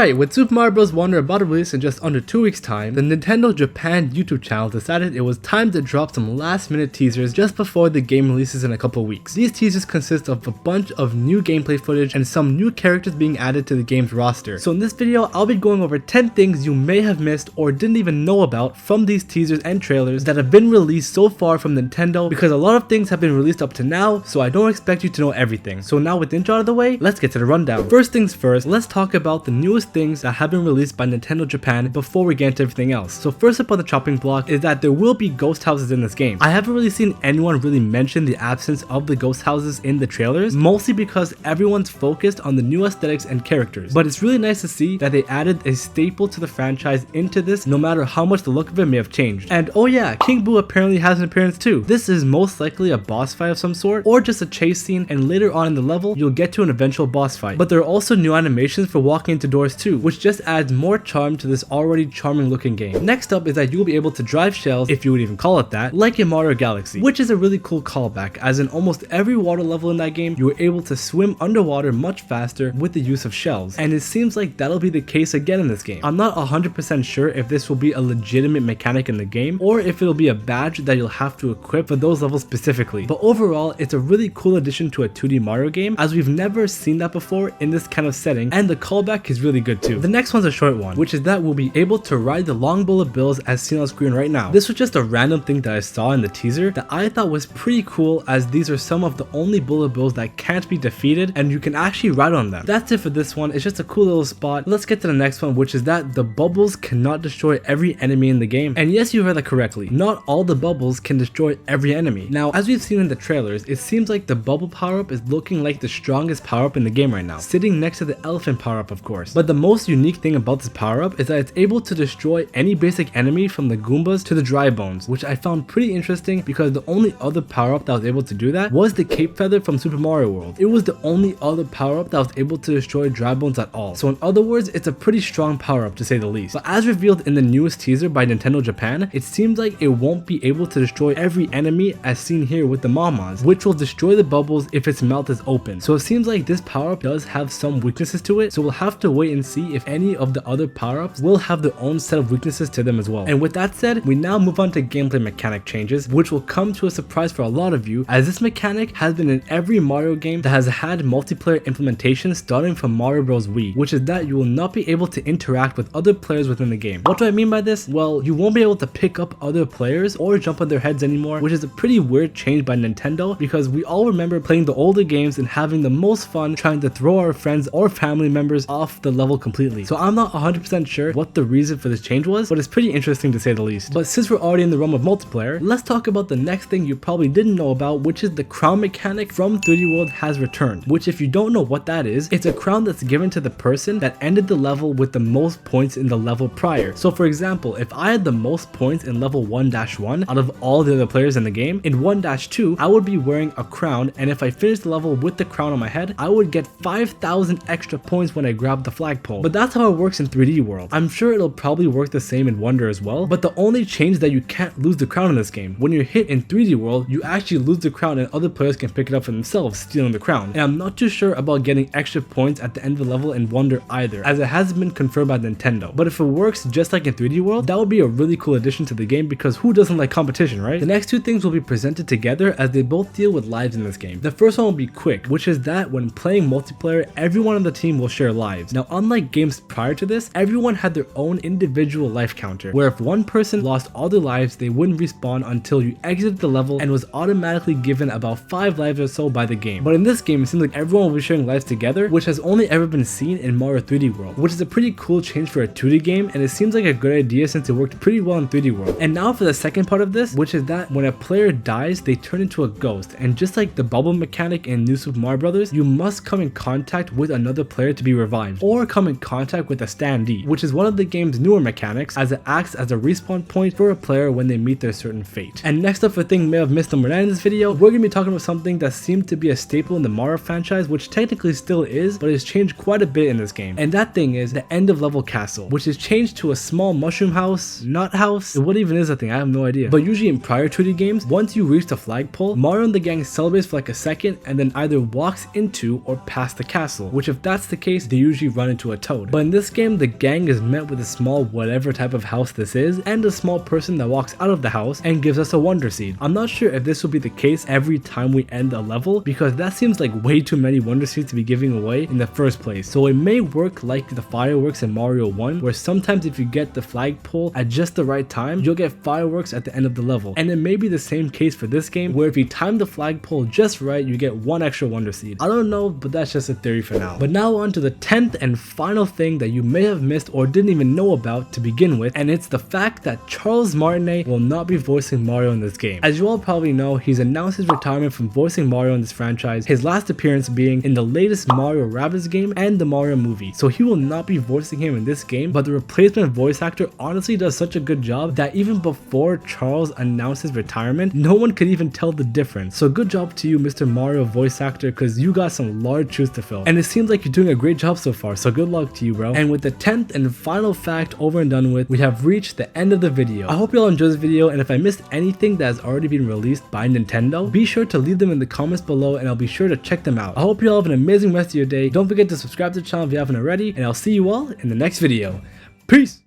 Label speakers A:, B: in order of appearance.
A: Alright, with Super Mario Bros. Wonder about to release in just under 2 weeks time, the Nintendo Japan YouTube channel decided it was time to drop some last minute teasers just before the game releases in a couple weeks. These teasers consist of a bunch of new gameplay footage and some new characters being added to the game's roster. So in this video, I'll be going over 10 things you may have missed or didn't even know about from these teasers and trailers that have been released so far from Nintendo, because a lot of things have been released up to now, so I don't expect you to know everything. So now with the intro out of the way, let's get to the rundown. First things first, let's talk about the newest things that have been released by Nintendo Japan before we get into everything else. So first up on the chopping block is that there will be ghost houses in this game. I haven't really seen anyone really mention the absence of the ghost houses in the trailers, mostly because everyone's focused on the new aesthetics and characters. But it's really nice to see that they added a staple to the franchise into this, no matter how much the look of it may have changed. And oh yeah, King Boo apparently has an appearance too. This is most likely a boss fight of some sort, or just a chase scene, and later on in the level, you'll get to an eventual boss fight. But there are also new animations for walking into doors too, which just adds more charm to this already charming looking game. Next up is that you'll be able to drive shells, if you would even call it that, like in Mario Galaxy, which is a really cool callback, as in almost every water level in that game, you were able to swim underwater much faster with the use of shells, and it seems like that'll be the case again in this game. I'm not 100% sure if this will be a legitimate mechanic in the game, or if it'll be a badge that you'll have to equip for those levels specifically, but overall, it's a really cool addition to a 2D Mario game, as we've never seen that before in this kind of setting, and the callback is really good too. The next one's a short one, which is that we'll be able to ride the long bullet bills as seen on screen right now. This was just a random thing that I saw in the teaser that I thought was pretty cool, as these are some of the only bullet bills that can't be defeated and you can actually ride on them. That's it for this one. It's just a cool little spot. Let's get to the next one, which is that the bubbles cannot destroy every enemy in the game. And yes, you heard that correctly. Not all the bubbles can destroy every enemy. Now, as we've seen in the trailers, it seems like the bubble power-up is looking like the strongest power-up in the game right now, sitting next to the elephant power-up, of course. But the most unique thing about this power-up is that it's able to destroy any basic enemy from the Goombas to the Dry Bones, which I found pretty interesting because the only other power-up that was able to do that was the Cape Feather from Super Mario World. It was the only other power-up that was able to destroy Dry Bones at all. So in other words, it's a pretty strong power-up to say the least. But as revealed in the newest teaser by Nintendo Japan, it seems like it won't be able to destroy every enemy as seen here with the Mamas, which will destroy the bubbles if its mouth is open. So it seems like this power-up does have some weaknesses to it, so we'll have to wait and see if any of the other power-ups will have their own set of weaknesses to them as well. And with that said, we now move on to gameplay mechanic changes, which will come to a surprise for a lot of you, as this mechanic has been in every Mario game that has had multiplayer implementation starting from Mario Bros. Wii, which is that you will not be able to interact with other players within the game. What do I mean by this? Well, you won't be able to pick up other players or jump on their heads anymore, which is a pretty weird change by Nintendo, because we all remember playing the older games and having the most fun trying to throw our friends or family members off the level completely. So I'm not 100% sure what the reason for this change was, but it's pretty interesting to say the least. But since we're already in the realm of multiplayer, let's talk about the next thing you probably didn't know about, which is the crown mechanic from 3D World has returned, which if you don't know what that is, it's a crown that's given to the person that ended the level with the most points in the level prior. So for example, if I had the most points in level 1-1 out of all the other players in the game, in 1-2 I would be wearing a crown, and if I finished the level with the crown on my head, I would get 5,000 extra points when I grabbed the flagpole. But that's how it works in 3D World. I'm sure it'll probably work the same in Wonder as well, but the only change is that you can't lose the crown in this game. When you're hit in 3D World, you actually lose the crown and other players can pick it up for themselves, stealing the crown. And I'm not too sure about getting extra points at the end of the level in Wonder either, as it hasn't been confirmed by Nintendo. But if it works just like in 3D World, that would be a really cool addition to the game, because who doesn't like competition, right? The next two things will be presented together as they both deal with lives in this game. The first one will be quick, which is that when playing multiplayer, everyone on the team will share lives. Now, unlike games prior to this, everyone had their own individual life counter, where if one person lost all their lives, they wouldn't respawn until you exited the level and was automatically given about 5 lives or so by the game. But in this game, it seems like everyone will be sharing lives together, which has only ever been seen in Mario 3D World, which is a pretty cool change for a 2D game, and it seems like a good idea since it worked pretty well in 3D World. And now for the second part of this, which is that when a player dies, they turn into a ghost, and just like the bubble mechanic in New Super Mario Bros., you must come in contact with another player to be revived, or come in contact with a standee, which is one of the game's newer mechanics, as it acts as a respawn point for a player when they meet their certain fate. And next up for thing you may have missed number 9 in this video, we're going to be talking about something that seemed to be a staple in the Mario franchise, which technically still is, but has changed quite a bit in this game. And that thing is the end of level castle, which is changed to a small mushroom house, nut house. What even is that thing? I have no idea. But usually in prior 2D games, once you reach the flagpole, Mario and the gang celebrates for like a second and then either walks into or past the castle, which if that's the case, they usually run into into a toad. But in this game, the gang is met with a small whatever type of house this is, and a small person that walks out of the house and gives us a Wonder Seed. I'm not sure if this will be the case every time we end a level, because that seems like way too many Wonder Seeds to be giving away in the first place. So it may work like the fireworks in Mario 1, where sometimes if you get the flagpole at just the right time, you'll get fireworks at the end of the level. And it may be the same case for this game, where if you time the flagpole just right, you get one extra Wonder Seed. I don't know, but that's just a theory for now. But now on to the 10th and final thing that you may have missed or didn't even know about to begin with, and it's the fact that Charles Martinet will not be voicing Mario in this game. As you all probably know, he's announced his retirement from voicing Mario in this franchise, his last appearance being in the latest Mario Rabbids game and the Mario movie. So he will not be voicing him in this game, but the replacement voice actor honestly does such a good job that even before Charles announced his retirement, no one could even tell the difference. So good job to you, Mr. Mario voice actor, because you got some large shoes to fill. And it seems like you're doing a great job so far, so good luck to you, bro. And with the 10th and final fact over and done with, we have reached the end of the video. I hope you all enjoyed this video, and if I missed anything that has already been released by Nintendo, be sure to leave them in the comments below and I'll be sure to check them out. I hope you all have an amazing rest of your day. Don't forget to subscribe to the channel if you haven't already, and I'll see you all in the next video. Peace!